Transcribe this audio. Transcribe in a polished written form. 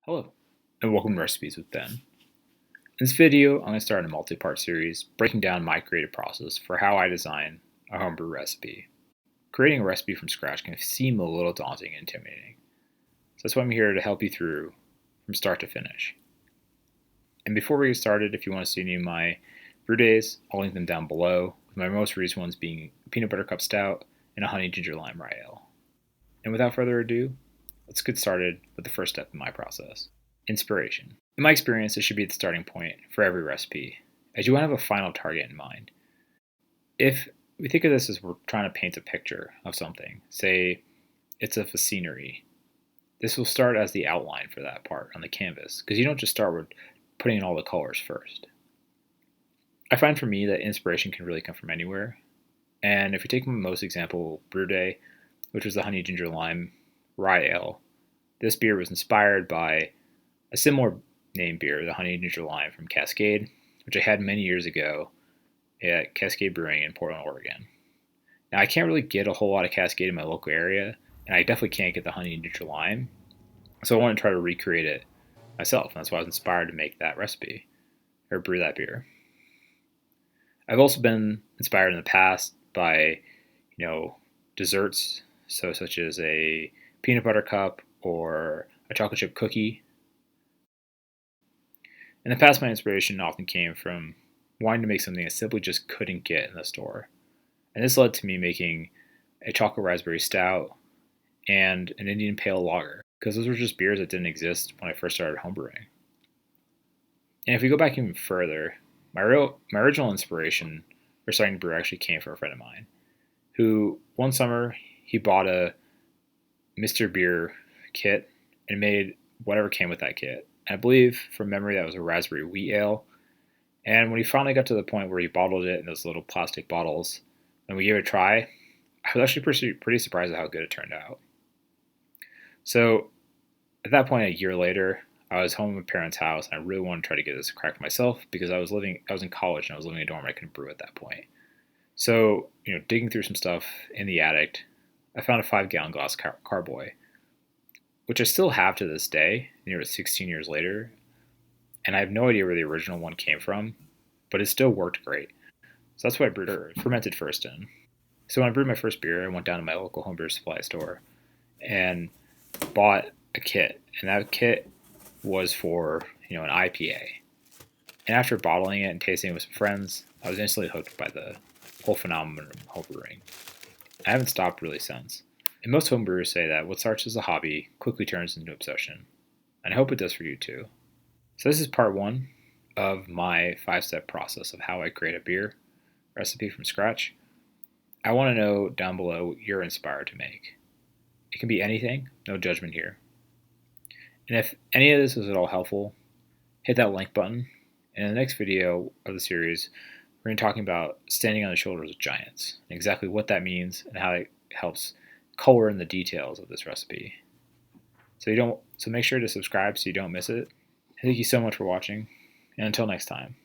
Hello, and welcome to Recipes with Ben. In this video, I'm going to start a multi-part series breaking down my creative process for how I design a homebrew recipe. Creating a recipe from scratch can seem a little daunting and intimidating, so that's why I'm here to help you through from start to finish. And before we get started, if you want to see any of my brew days, I'll link them down below, with my most recent ones being a peanut butter cup stout and a honey ginger lime rye ale. And without further ado, let's get started with the first step in my process. Inspiration. In my experience, this should be the starting point for every recipe, as you want to have a final target in mind. If we think of this as we're trying to paint a picture of something, say it's a scenery, this will start as the outline for that part on the canvas, because you don't just start with putting in all the colors first. I find for me that inspiration can really come from anywhere, and if we take my most example brew day, which was the honey ginger lime rye ale, this beer was inspired by a similar named beer, the honey ginger lime from Cascade, which I had many years ago at Cascade Brewing in Portland, Oregon. Now, I can't really get a whole lot of Cascade in my local area, and I definitely can't get the honey ginger lime, so I want to try to recreate it myself, and that's why I was inspired to make that recipe, or brew that beer. I've also been inspired in the past by, desserts, so such as a peanut butter cup or a chocolate chip cookie. In the past, my inspiration often came from wanting to make something I simply just couldn't get in the store. And this led to me making a chocolate raspberry stout and an Indian pale lager, because those were just beers that didn't exist when I first started homebrewing. And if we go back even further, my original inspiration for starting to brew actually came from a friend of mine, who one summer he bought a Mr. Beer kit and made whatever came with that kit. And I believe from memory that was a raspberry wheat ale. And when he finally got to the point where he bottled it in those little plastic bottles and we gave it a try, I was actually pretty surprised at how good it turned out. So at that point, a year later, I was home at my parents' house and I really wanted to try to get this crack for myself because I was in college and I was living in a dorm and I couldn't brew at that point. So, digging through some stuff in the attic, I found a 5-gallon glass carboy, which I still have to this day, 16 years later, and I have no idea where the original one came from, but it still worked great. So that's what I brewed fermented first in. So when I brewed my first beer, I went down to my local homebrew supply store and bought a kit, and that kit was for an IPA. And after bottling it and tasting it with some friends, I was instantly hooked by the whole phenomenon of homebrewing. I haven't stopped really since. And most homebrewers say that what starts as a hobby quickly turns into obsession. And I hope it does for you too. So this is part 1 of my 5-step process of how I create a beer recipe from scratch. I want to know down below what you're inspired to make. It can be anything, no judgment here. And if any of this was at all helpful, hit that like button. And in the next video of the series, we're going to be talking about standing on the shoulders of giants, and exactly what that means and how it helps color in the details of this recipe. So make sure to subscribe so you don't miss it. Thank you so much for watching, and until next time.